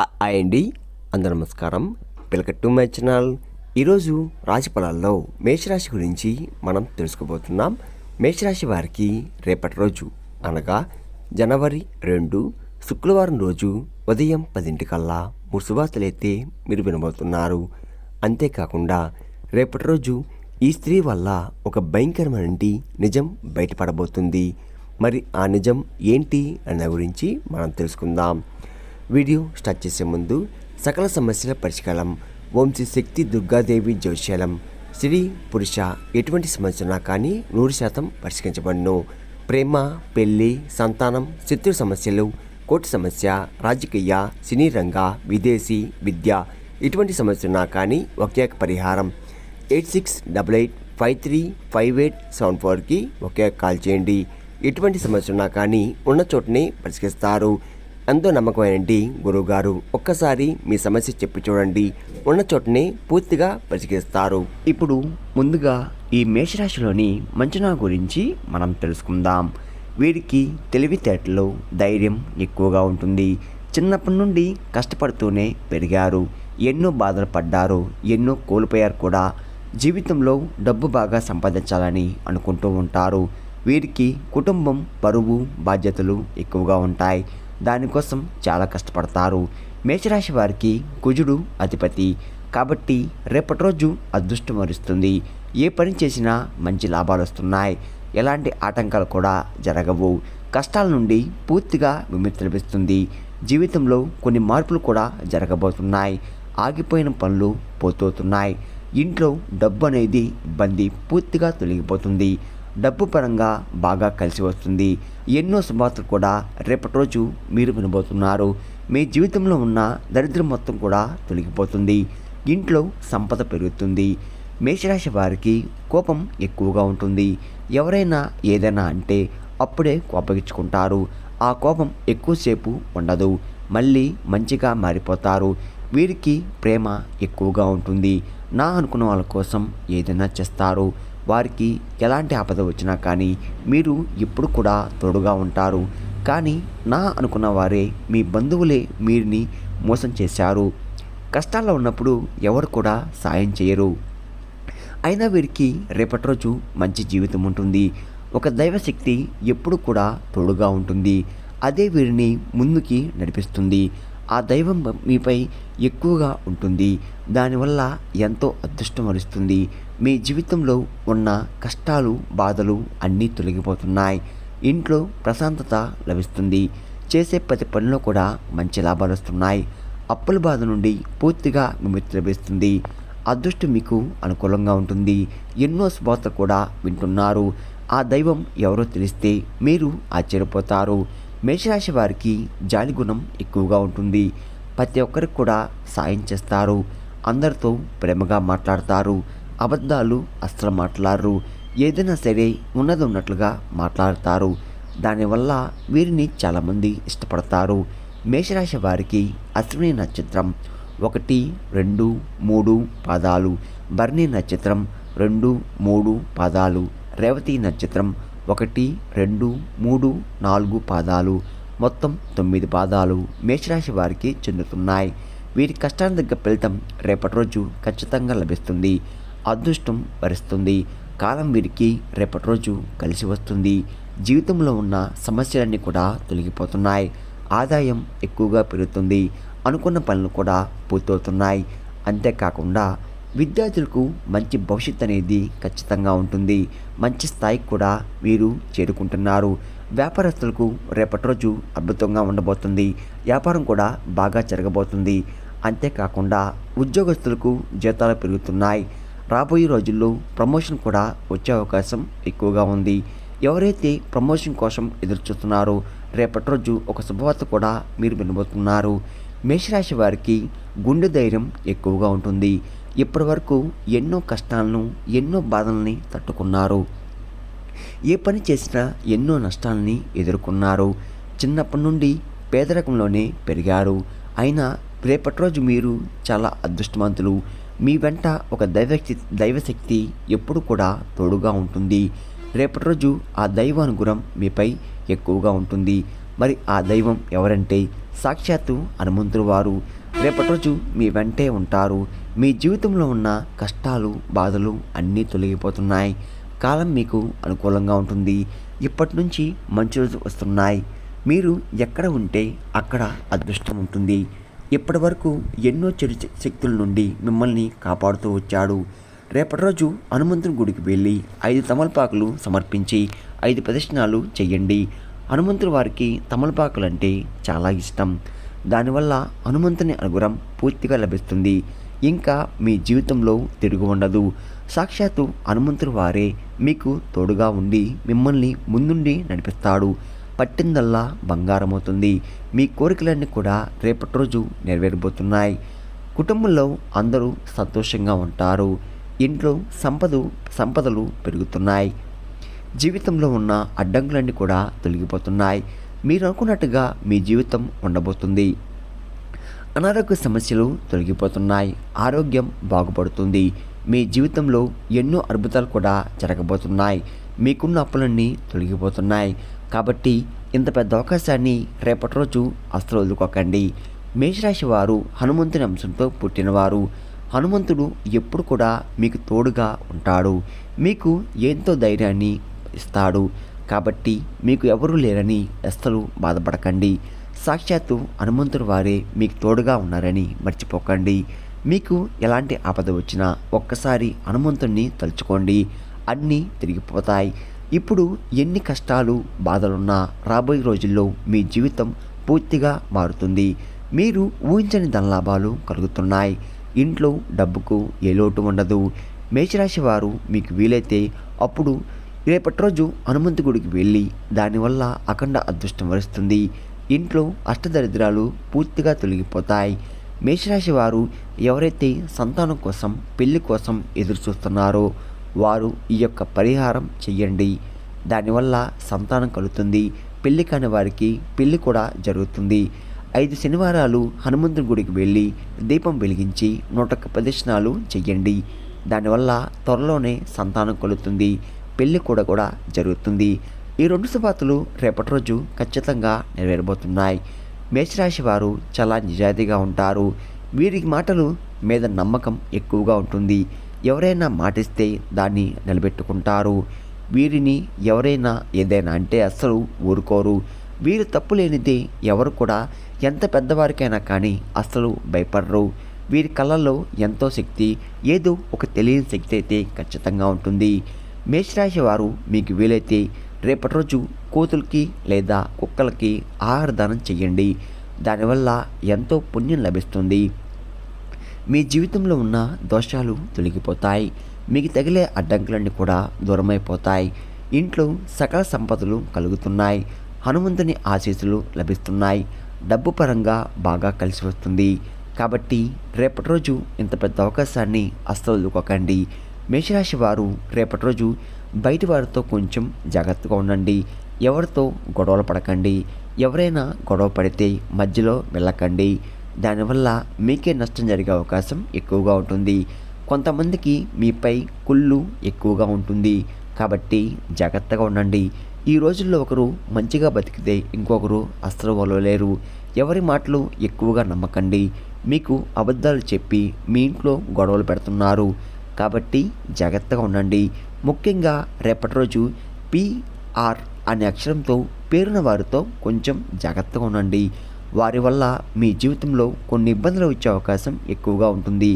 Hi అండి, అందరూ నమస్కారం. Welcome to my channel. ఈరోజు రాశి ఫలాల్లో మేషరాశి గురించి మనం తెలుసుకోబోతున్నాం. మేషరాశి వారికి రేపటి రోజు అనగా జనవరి 2 శుక్రవారం రోజు ఉదయం 10 కల్లా 3 శుభవార్తలైతే మీరు వినబోతున్నారు. అంతేకాకుండా రేపటి రోజు ఈ స్త్రీ వల్ల ఒక భయంకరమైన నిజం బయటపడబోతుంది. మరి ఆ నిజం ఏంటి అన్న గురించి మనం తెలుసుకుందాం. వీడియో స్టార్ట్ చేసే ముందు సకల సమస్యల పరిష్కారం ఓం శ్రీ శక్తి దుర్గాదేవి జ్యోతిష్యాలయం. స్త్రీ పురుష ఎటువంటి సమస్యనా కానీ 100% పరిష్కరించబడును. ప్రేమ, పెళ్లి, సంతానం, శత్రు సమస్యలు, కోర్టు సమస్య, రాజకీయ, సినీ రంగ, విదేశీ, విద్య ఇటువంటి సమస్యలున్నా కానీ ఒకే పరిహారం 8688535874కి ఒకే కాల్ చేయండి. ఎటువంటి సమస్యలున్నా కానీ ఉన్న చోటనే పరిష్కరిస్తారు. ఎంతో నమ్మకమైనది గురువుగారు. ఒక్కసారి మీ సమస్య చెప్పి చూడండి, ఉన్న చోటనే పూర్తిగా పరిష్కరిస్తారు. ఇప్పుడు ముందుగా ఈ మేషరాశిలోని మంచునా గురించి మనం తెలుసుకుందాం. వీరికి తెలివితేటలు, ధైర్యం ఎక్కువగా ఉంటుంది. చిన్నప్పటి నుండి కష్టపడుతూనే పెరిగారు. ఎన్నో బాధలు పడ్డారు, ఎన్నో కోల్పోయారు కూడా. జీవితంలో డబ్బు బాగా సంపాదించాలని అనుకుంటూ ఉంటారు. వీరికి కుటుంబం, బరువు, బాధ్యతలు ఎక్కువగా ఉంటాయి. దానికోసం చాలా కష్టపడతారు. మేషరాశి వారికి కుజుడు అధిపతి కాబట్టి రేపటి రోజు అదృష్టం వరిస్తుంది. ఏ పని చేసినా మంచి లాభాలు వస్తున్నాయి. ఎలాంటి ఆటంకాలు కూడా జరగవు. కష్టాల నుండి పూర్తిగా విముక్తి లభిస్తుంది. జీవితంలో కొన్ని మార్పులు కూడా జరగబోతున్నాయి. ఆగిపోయిన పనులు పూర్తవుతున్నాయి. ఇంట్లో డబ్బు అనేది ఇబ్బంది పూర్తిగా తొలగిపోతుంది. డబ్బు పరంగా బాగా కలిసి వస్తుంది. ఎన్నో శుభార్తలు కూడా రేపటి రోజు మీరు వినబోతున్నారు. మీ జీవితంలో ఉన్న దరిద్రం మొత్తం కూడా తొలగిపోతుంది. ఇంట్లో సంపద పెరుగుతుంది. మేషరాశి వారికి కోపం ఎక్కువగా ఉంటుంది. ఎవరైనా ఏదైనా అంటే అప్పుడే కోపగించుకుంటారు. ఆ కోపం ఎక్కువసేపు ఉండదు. మళ్ళీ మంచిగా మారిపోతారు. వీరికి ప్రేమ ఎక్కువగా ఉంటుంది. నా అనుకున్న వాళ్ళ కోసం ఏదైనా చేస్తారు. వారికి ఎలాంటి ఆపద వచ్చినా కానీ మీరు ఎప్పుడు కూడా తోడుగా ఉంటారు. కానీ నా అనుకున్న వారే, మీ బంధువులే మీరిని మోసం చేశారు. కష్టాల్లో ఉన్నప్పుడు ఎవరు కూడా సాయం చేయరు. అయినా వీరికి రేపటి రోజు మంచి జీవితం ఉంటుంది. ఒక దైవశక్తి ఎప్పుడు కూడా తోడుగా ఉంటుంది. అదే వీరిని ముందుకి నడిపిస్తుంది. ఆ దైవం మీపై ఎక్కువగా ఉంటుంది. దానివల్ల ఎంతో అదృష్టం వరిస్తుంది. మీ జీవితంలో ఉన్న కష్టాలు, బాధలు అన్నీ తొలగిపోతున్నాయి. ఇంట్లో ప్రశాంతత లభిస్తుంది. చేసే ప్రతి పనిలో కూడా మంచి లాభాలు వస్తున్నాయి. అప్పుల బాధ నుండి పూర్తిగా విముక్తి లభిస్తుంది. అదృష్టం మీకు అనుకూలంగా ఉంటుంది. ఎన్నో శుభార్తలు కూడా వింటున్నారు. ఆ దైవం ఎవరో తెలిస్తే మీరు ఆశ్చర్యపోతారు. మేషరాశి వారికి జాలి గుణం ఎక్కువగా ఉంటుంది. ప్రతి ఒక్కరికి కూడా సాయం చేస్తారు. అందరితో ప్రేమగా మాట్లాడతారు. అబద్ధాలు అస్సలు మాట్లాడరు. ఏదైనా సరే ఉన్నది ఉన్నట్లుగా మాట్లాడతారు. దానివల్ల వీరిని చాలామంది ఇష్టపడతారు. మేషరాశి వారికి అశ్విని నక్షత్రం 1, 2, 3 పాదాలు, భరణి నక్షత్రం 2, 3 పాదాలు, రేవతి నక్షత్రం 1, 2, 3, 4 పాదాలు, మొత్తం 9 పాదాలు మేషరాశి వారికి చెందుతున్నాయి. వీరి కష్టానికి తగ్గ ఫలితం రేపటి రోజు ఖచ్చితంగా లభిస్తుంది. అదృష్టం వరిస్తుంది. కాలం వీరికి రేపటి రోజు కలిసి వస్తుంది. జీవితంలో ఉన్న సమస్యలన్నీ కూడా తొలగిపోతున్నాయి. ఆదాయం ఎక్కువగా పెరుగుతుంది. అనుకున్న పనులు కూడా పూర్తవుతున్నాయి. అంతేకాకుండా విద్యార్థులకు మంచి భవిష్యత్తు అనేది ఖచ్చితంగా ఉంటుంది. మంచి స్థాయికి కూడా వీరు చేరుకుంటున్నారు. వ్యాపారస్తులకు రేపటి రోజు అద్భుతంగా ఉండబోతుంది. వ్యాపారం కూడా బాగా జరగబోతుంది. అంతేకాకుండా ఉద్యోగస్తులకు జీతాలు పెరుగుతున్నాయి. రాబోయే రోజుల్లో ప్రమోషన్ కూడా వచ్చే అవకాశం ఎక్కువగా ఉంది. ఎవరైతే ప్రమోషన్ కోసం ఎదురు చూస్తున్నారో రేపటి రోజు ఒక శుభవార్త కూడా మీరు వినబోతున్నారు. మేషరాశి వారికి గుండె ధైర్యం ఎక్కువగా ఉంటుంది. ఇప్పటి వరకు ఎన్నో కష్టాలను, ఎన్నో బాధల్ని తట్టుకున్నారు. ఏ పని చేసినా ఎన్నో నష్టాలని ఎదుర్కొన్నారు. చిన్నప్పటి నుండి పేదరికంలోనే పెరిగారు. అయినా రేపటి రోజు మీరు చాలా అదృష్టవంతులు. మీ వెంట ఒక దైవశక్తి ఎప్పుడు కూడా తోడుగా ఉంటుంది. రేపటి రోజు ఆ దైవానుగ్రహం మీపై ఎక్కువగా ఉంటుంది. మరి ఆ దైవం ఎవరంటే సాక్షాత్తు హనుమంతుడు వారు. రేపటి రోజు మీ వెంటే ఉంటారు. మీ జీవితంలో ఉన్న కష్టాలు బాధలు అన్నీ తొలగిపోతున్నాయి. కాలం మీకు అనుకూలంగా ఉంటుంది. ఇప్పటి నుంచి మంచి రోజు వస్తున్నాయి. మీరు ఎక్కడ ఉంటే అక్కడ అదృష్టం ఉంటుంది. ఇప్పటి వరకు ఎన్నో చెడు శక్తుల నుండి మిమ్మల్ని కాపాడుతూ వచ్చాడు. రేపటి రోజు హనుమంతుని గుడికి వెళ్ళి 5 తమలపాకులు సమర్పించి 5 ప్రదక్షిణాలు చెయ్యండి. హనుమంతుడి వారికి తమలపాకులు అంటే చాలా ఇష్టం. దానివల్ల హనుమంతుని అనుగ్రహం పూర్తిగా లభిస్తుంది. ఇంకా మీ జీవితంలో తిరుగు ఉండదు. సాక్షాత్తు హనుమంతుడి వారే మీకు తోడుగా ఉండి మిమ్మల్ని ముందుండి నడిపిస్తాడు. పట్టిందల్లా బంగారం అవుతుంది. మీ కోరికలన్నీ కూడా రేపటి రోజు నెరవేరబోతున్నాయి. కుటుంబంలో అందరూ సంతోషంగా ఉంటారు. ఇంట్లో సంపదలు పెరుగుతున్నాయి. జీవితంలో ఉన్న అడ్డంకులన్నీ కూడా తొలగిపోతున్నాయి. మీరు అనుకున్నట్టుగా మీ జీవితం ఉండబోతుంది. అనారోగ్య సమస్యలు తొలగిపోతున్నాయి. ఆరోగ్యం బాగుపడుతుంది. మీ జీవితంలో ఎన్నో అద్భుతాలు కూడా జరగబోతున్నాయి. మీకున్న అప్పులన్నీ తొలగిపోతున్నాయి. కాబట్టి ఇంత పెద్ద అవకాశాన్ని రేపటి రోజు అస్సలు వదులుకోకండి. మేషరాశి వారు హనుమంతుని అంశంతో పుట్టినవారు. హనుమంతుడు ఎప్పుడు కూడా మీకు తోడుగా ఉంటాడు. మీకు ఎంతో ధైర్యాన్ని ఇస్తాడు. కాబట్టి మీకు ఎవరూ లేరని అస్సలు బాధపడకండి. సాక్షాత్తు హనుమంతుడు వారే మీకు తోడుగా ఉన్నారని మర్చిపోకండి. మీకు ఎలాంటి ఆపద వచ్చినా ఒక్కసారి హనుమంతుణ్ణి తలుచుకోండి. అన్నీ తిరిగిపోతాయి. ఇప్పుడు ఎన్ని కష్టాలు బాధలున్నా రాబోయే రోజుల్లో మీ జీవితం పూర్తిగా మారుతుంది. మీరు ఊహించని ధనలాభాలు కలుగుతున్నాయి. ఇంట్లో డబ్బుకు ఏ లోటు ఉండదు. మేషరాశి వారు మీకు వీలైతే అప్పుడు రేపటి రోజు హనుమంతు గుడికి వెళ్ళి దానివల్ల అఖండ అదృష్టం వరిస్తుంది. ఇంట్లో అష్టదరిద్రాలు పూర్తిగా తొలగిపోతాయి. మేషరాశి వారు ఎవరైతే సంతానం కోసం పెళ్లి కోసం ఎదురు చూస్తున్నారో వారు ఈ యొక్క పరిహారం చెయ్యండి. దానివల్ల సంతానం కలుగుతుంది. పెళ్లి కాని వారికి పెళ్లి కూడా జరుగుతుంది. 5 శనివారాలు హనుమంతుని గుడికి వెళ్ళి దీపం వెలిగించి 101 ప్రదక్షిణాలు చెయ్యండి. దానివల్ల త్వరలోనే సంతానం కలుగుతుంది. పెళ్లి కూడా జరుగుతుంది. ఈ 2 శుభార్తలు రేపటి రోజు ఖచ్చితంగా నెరవేరబోతున్నాయి. మేషరాశి వారు చాలా నిజాయితీగా ఉంటారు. వీరికి మాటలు మీద నమ్మకం ఎక్కువగా ఉంటుంది. ఎవరైనా మాటిస్తే దాన్ని నిలబెట్టుకుంటారు. వీరిని ఎవరైనా ఏదైనా అంటే అస్సలు ఊరుకోరు. వీరు తప్పు లేనిదే ఎవరు కూడా ఎంత పెద్దవారికైనా కానీ అస్సలు భయపడరు. వీరి కళ్ళల్లో ఎంతో శక్తి, ఏదో ఒక తెలియని శక్తి అయితే ఖచ్చితంగా ఉంటుంది. మేషరాశి వారు మీకు వీలైతే రేపటి రోజు కోతులకి లేదా కుక్కలకి ఆహార దానం చెయ్యండి. దానివల్ల ఎంతో పుణ్యం లభిస్తుంది. మీ జీవితంలో ఉన్న దోషాలు తొలగిపోతాయి. మీకు తగిలే అడ్డంకులన్నీ కూడా దూరమైపోతాయి. ఇంట్లో సకల సంపదలు కలుగుతున్నాయి. హనుమంతుని ఆశీస్సులు లభిస్తున్నాయి. డబ్బు పరంగా బాగా కలిసి వస్తుంది. కాబట్టి రేపటి రోజు ఇంత పెద్ద అవకాశాన్ని అస్సలు వదులుకోకండి. మేషరాశి వారు రేపటి రోజు బయటి వారితో కొంచెం జాగ్రత్తగా ఉండండి. ఎవరితో గొడవలు పడకండి. ఎవరైనా గొడవ పడితే మధ్యలో వెళ్ళకండి. దానివల్ల మీకే నష్టం జరిగే అవకాశం ఎక్కువగా ఉంటుంది. కొంతమందికి మీపై కుళ్ళు ఎక్కువగా ఉంటుంది. కాబట్టి జాగ్రత్తగా ఉండండి. ఈ రోజుల్లో ఒకరు మంచిగా బతికితే ఇంకొకరు అస్సలు వలవలేరు. ఎవరి మాటలు ఎక్కువగా నమ్మకండి. మీకు అబద్ధాలు చెప్పి మీ ఇంట్లో గొడవలు పెడుతున్నారు. కాబట్టి జాగ్రత్తగా ఉండండి. ముఖ్యంగా రేపటి రోజు PR అనే అక్షరంతో పేరున్న వారితో కొంచెం జాగ్రత్తగా ఉండండి. వారి వల్ల మీ జీవితంలో కొన్ని ఇబ్బందులు వచ్చే అవకాశం ఎక్కువగా ఉంటుంది.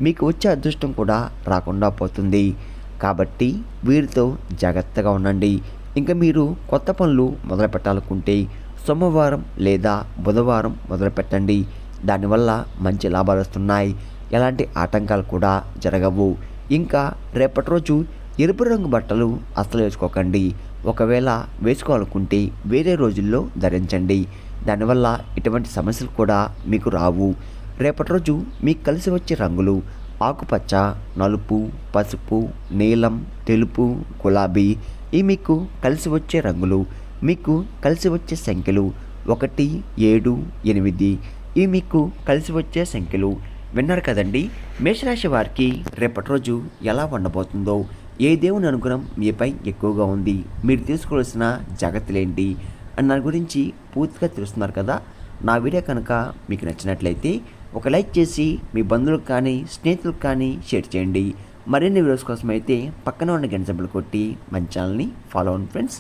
మీకు వచ్చే అదృష్టం కూడా రాకుండా పోతుంది. కాబట్టి వీరితో జాగ్రత్తగా ఉండండి. ఇంకా మీరు కొత్త పనులు మొదలు పెట్టాలనుకుంటే సోమవారం లేదా బుధవారం మొదలుపెట్టండి. దానివల్ల మంచి లాభాలు వస్తున్నాయి. ఎలాంటి ఆటంకాలు కూడా జరగవు. ఇంకా రేపటి రోజు ఎరుపు రంగు బట్టలు అస్సలు వేసుకోకండి. ఒకవేళ వేసుకోవాలనుకుంటే వేరే రోజుల్లో ధరించండి. దానివల్ల ఎటువంటి సమస్యలు కూడా మీకు రావు. రేపటి రోజు మీకు కలిసి వచ్చే రంగులు ఆకుపచ్చ, నలుపు, పసుపు, నీలం, తెలుపు, గులాబీ. ఇవి మీకు కలిసి వచ్చే రంగులు. మీకు కలిసి వచ్చే సంఖ్యలు 1, 7, 8. ఇవి మీకు కలిసి వచ్చే సంఖ్యలు. విన్నారు కదండి, మేషరాశి వారికి రేపటి రోజు ఎలా ఉండబోతుందో. ఏ దేవుని అనుగ్రహం మీపై ఎక్కువగా ఉంది. మీరు తీసుకోవాల్సిన జాగ్రత్తలు ఏంటి? అండ్ దాని గురించి పూర్తిగా తెలుస్తున్నారు కదా. నా వీడియో కనుక మీకు నచ్చినట్లయితే ఒక లైక్ చేసి మీ బంధువులకు కానీ స్నేహితులకు కానీ షేర్ చేయండి. మరిన్ని వీడియోస్ కోసం అయితే పక్కన ఉన్న గంట సింబల్ కొట్టి మన ఛానల్ని ఫాలో అవ్వండి ఫ్రెండ్స్.